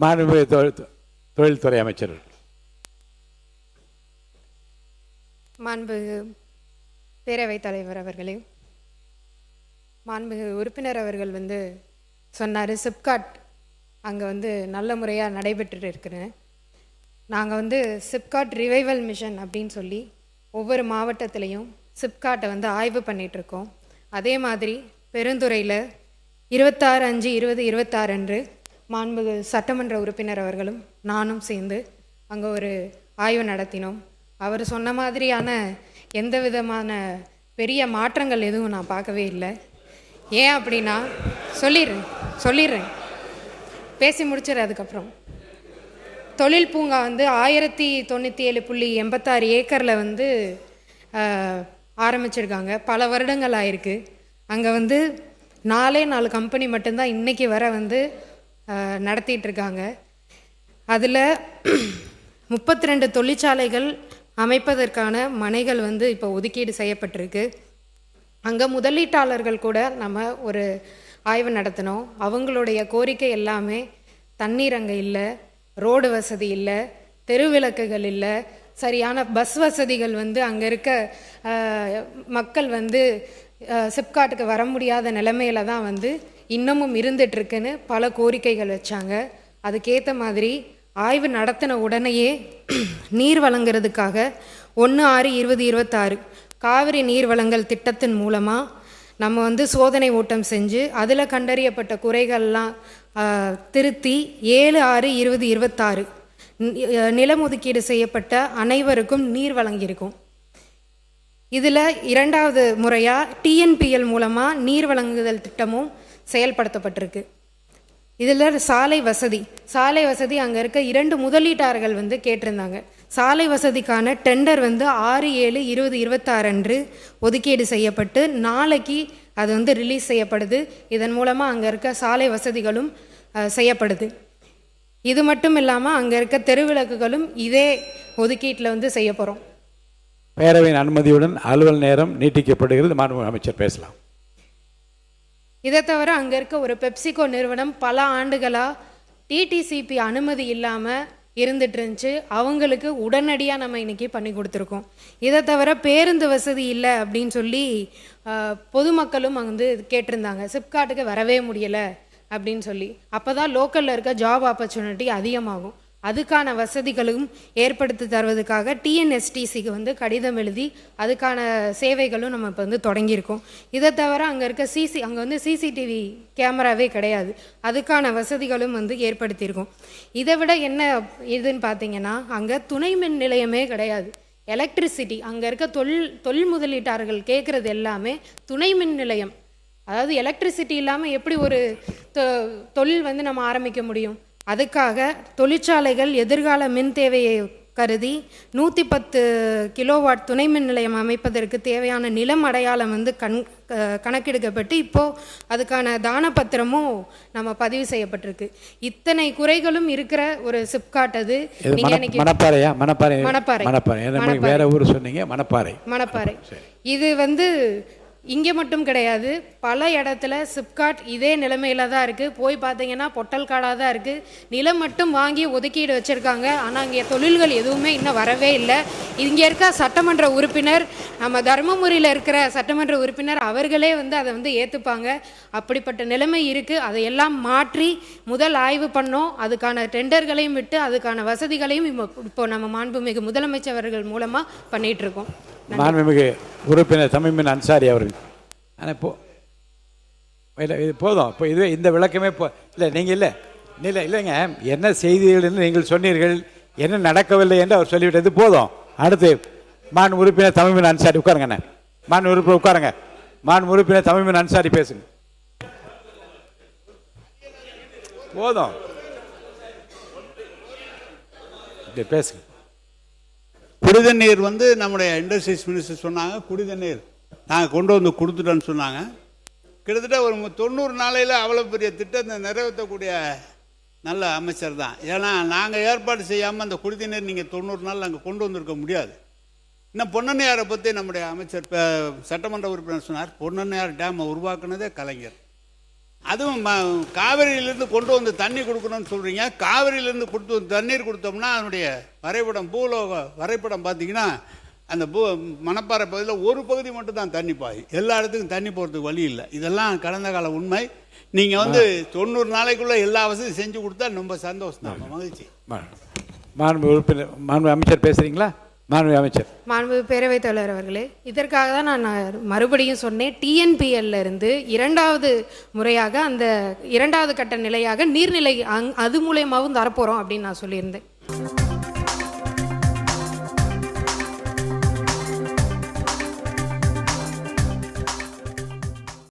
மாண்புமிகு தொழில்துறை அமைச்சர். மாண்புமிகு பேரவைத் தலைவர் அவர்களே, மாண்புமிகு உறுப்பினர் அவர்கள் சொன்னார் சிப்காட் அங்கே நல்ல முறையாக நடைபெற்று இருக்கிறேன். நாங்கள் சிப்காட் ரிவைவல் மிஷன் அப்படின்னு சொல்லி ஒவ்வொரு மாவட்டத்திலையும் சிப்காட்டை ஆய்வு பண்ணிகிட்ருக்கோம். அதே மாதிரி பெருந்துறையில் 26/5/2026 அன்று மாண்புமிகு சட்டமன்ற உறுப்பினர் அவர்களும் நானும் சேர்ந்து அங்கே ஒரு ஆய்வு நடத்தினோம். அவர் சொன்ன மாதிரியான எந்த விதமான பெரிய மாற்றங்கள் எதுவும் நான் பார்க்கவே இல்லை. ஏன் அப்படின்னா சொல்லிடுறேன் பேசி முடிச்சிடறேன். அதுக்கப்புறம் தொழில் பூங்கா 1097.86 ஏக்கரில் ஆரம்பிச்சிருக்காங்க. பல வருடங்கள் ஆயிருக்கு. அங்கே 4 கம்பெனி மட்டும்தான் இன்றைக்கி வர நடத்திட்டுருக்காங்க. அதில் 32 தொழிற்சாலைகள் அமைப்பதற்கான மனைகள் இப்போ ஒதுக்கீடு செய்யப்பட்டிருக்கு. அங்கே முதலீட்டாளர்கள் கூட நம்ம ஒரு ஆய்வு நடத்தினோம். அவங்களுடைய கோரிக்கை எல்லாமே தண்ணீர் அங்கே இல்லை, ரோடு வசதி இல்லை, தெருவிளக்குகள் இல்லை, சரியான பஸ் வசதிகள் அங்கே இருக்க மக்கள் சிப்காட்டுக்கு வர முடியாத நிலைமையில தான் இன்னமும் இருந்துகிட்ருக்குன்னு பல கோரிக்கைகள் வச்சாங்க. அதுக்கேற்ற மாதிரி ஆய்வு நடத்தின உடனேயே நீர் வழங்குறதுக்காக 1/6/2026 காவிரி நீர் வழங்கல் திட்டத்தின் மூலமாக நம்ம சோதனை ஓட்டம் செஞ்சு அதில் கண்டறியப்பட்ட குறைகள்லாம் திருத்தி 7/6/2026 நிலம் ஒதுக்கீடு செய்யப்பட்ட அனைவருக்கும் நீர் வழங்கியிருக்கும். இதில் 2வது முறையாக டிஎன்பிஎல் மூலமாக நீர் வழங்குதல் திட்டமும் செயல்படுத்தப்பட்டிருக்கு. இதில் சாலை வசதி அங்கே இருக்க 2 முதலீட்டாளர்கள் கேட்டிருந்தாங்க. சாலை வசதிக்கான டெண்டர் 6/7/2026 அன்று ஒதுக்கீடு செய்யப்பட்டு நாளைக்கு அது ரிலீஸ் செய்யப்படுது. இதன் மூலமாக அங்கே இருக்க சாலை வசதிகளும் செய்யப்படுது. இது மட்டும் இல்லாமல் அங்கே இருக்க தெருவிளக்குகளும் இதே ஒதுக்கீட்டில் செய்ய போகிறோம். பேரவையின் அனுமதியுடன் அலுவல் நேரம் நீட்டிக்கப்படுகிறது. மாண்புமிகு அமைச்சர் பேசலாம். இதை தவிர அங்கே இருக்க ஒரு பெப்சிகோ நிறுவனம் பல ஆண்டுகளாக டிடிசிபி அனுமதி இல்லாமல் இருந்துட்டு இருந்துச்சு. அவங்களுக்கு உடனடியாக நம்ம இன்றைக்கி பண்ணி கொடுத்துருக்கோம். இதை தவிர பேருந்து வசதி இல்லை அப்படின்னு சொல்லி பொதுமக்களும் கேட்டிருந்தாங்க. சிப்காட்டுக்கு வரவே முடியலை அப்படின்னு சொல்லி. அப்போ தான் லோக்கலில் இருக்க ஜாப் ஆப்பர்ச்சுனிட்டி அதிகமாகும். அதுக்கான வசதிகளும் ஏற்படுத்தி தருவதற்காக டிஎன்எஸ்டிசிக்கு கடிதம் எழுதி அதுக்கான சேவைகளும் நம்ம இப்போ தொடங்கியிருக்கோம். இதை தவிர அங்கே இருக்க அங்கே சிசிடிவி கேமராவே கிடையாது. அதுக்கான வசதிகளும் ஏற்படுத்தியிருக்கோம். இதை விட என்ன இதுன்னு பார்த்தீங்கன்னா அங்கே துணை மின் நிலையமே கிடையாது. எலக்ட்ரிசிட்டி அங்கே இருக்க தொழில் முதலீட்டாளர்கள் கேட்குறது எல்லாமே துணை மின் நிலையம். அதாவது எலக்ட்ரிசிட்டி இல்லாமல் எப்படி ஒரு தொழில் நம்ம ஆரம்பிக்க முடியும்? அதுக்காக தொழிற்சாலைகள் எதிர்கால மின் தேவையை கருதி 110 கிலோவாட் துணை மின் நிலையம் அமைப்பதற்கு தேவையான நிலம் அடையாளம் கணக்கெடுக்கப்பட்டு இப்போது அதுக்கான தானப்பத்திரமும் நம்ம பதிவு செய்யப்பட்டிருக்கு. இத்தனை குறைகளும் இருக்கிற ஒரு சிப்காட் அது. மணப்பாறை இது இங்கே மட்டும் கிடையாது, பல இடத்துல சிப்காட் இதே நிலைமையில தான் இருக்குது. போய் பார்த்தீங்கன்னா பொட்டல் காடாக தான் இருக்குது. நிலம் மட்டும் வாங்கி ஒதுக்கீடு வச்சுருக்காங்க. ஆனால் இங்கே தொழில்கள் எதுவுமே இன்னும் வரவே இல்லை. இங்கே இருக்க சட்டமன்ற உறுப்பினர், நம்ம தருமபுரியில் இருக்கிற சட்டமன்ற உறுப்பினர் அவர்களே அதை ஏற்றுப்பாங்க. அப்படிப்பட்ட நிலைமை இருக்குது. அதையெல்லாம் மாற்றி முதல் ஆய்வு பண்ணோம். அதுக்கான டெண்டர்களையும் விட்டு அதுக்கான வசதிகளையும் இப்போ நம்ம மாண்புமிகு முதலமைச்சர் அவர்கள் மூலமாக பண்ணிகிட்ருக்கோம். மாண்புமிகு உறுப்பினர் தமீமின் அன்சாரி அவர்கள். ஆனால் இது போதும். இப்போ இதுவே இந்த விளக்கமே இல்லை. நீங்கள் இல்லைங்க, என்ன செய்திகள் என்று நீங்கள் சொன்னீர்கள், என்ன நடக்கவில்லை என்று அவர் சொல்லிவிட்டது போதும். அடுத்து மாண்பு உறுப்பினர் தமீமின் அன்சாரி உட்காருங்க. மாண்பு உறுப்பினர் உட்காருங்க. மாண்பு உறுப்பினர் தமீமின் அன்சாரி பேசுங்க. போதும் பேசுங்க. குடிதண்ணீர் நம்முடைய இண்டஸ்ட்ரீஸ் மினிஸ்டர் சொன்னாங்க, குடிதண்ணீர் நாங்கள் கொண்டு கொடுத்துட்டோன்னு சொன்னாங்க. கிட்டத்தட்ட ஒரு 90 நாளையில் அவ்வளோ பெரிய திட்டத்தை நிறைவேற்றக்கூடிய நல்ல அமைச்சர் தான். ஏன்னா நாங்கள் ஏற்பாடு செய்யாமல் அந்த குடிதண்ணீர் நீங்கள் 90 நாள் அங்கே கொண்டு வந்திருக்க முடியாது. இன்னும் பொன்னண்ணையாரை பற்றி நம்முடைய அமைச்சர் சட்டமன்ற உறுப்பினர் சொன்னார். பொன்னண்ணையார் டேமை உருவாக்குனதே கலைஞர். அதுவும் காவிரியிலேருந்து கொண்டு வந்து தண்ணி கொடுக்கணும்னு சொல்கிறீங்க. காவிரியிலேருந்து கொடுத்து வந்து தண்ணீர் கொடுத்தோம்னா அதனுடைய வரைபடம் பூலோக வரைபடம் பார்த்தீங்கன்னா அந்த மணப்பாறை பகுதியில் ஒரு பகுதி மட்டும் தான் தண்ணி பாய், எல்லா இடத்துக்கும் தண்ணி போகிறதுக்கு வழி இல்லை. இதெல்லாம் கடந்த கால உண்மை. நீங்கள் வந்து 90 நாளைக்குள்ளே எல்லா வசதியும் செஞ்சு கொடுத்தா ரொம்ப சந்தோஷம் தான், மகிழ்ச்சி. மாண்பு உறுப்பினர், மாண்பு அமைச்சர் பேசுகிறீங்களா? மாண்பு அமைச்சர். மாண்பு பேரவைத் தலைவர் அவர்களே, இதற்காக தான் நான் மறுபடியும் சொன்னேன், டிஎன்பிஎல்ல இருந்து 2வது முறையாக அந்த 2வது கட்ட நிலையாக நீர்நிலை அது மூலயமாவும் தரப்போகிறோம் அப்படின்னு நான் சொல்லியிருந்தேன்.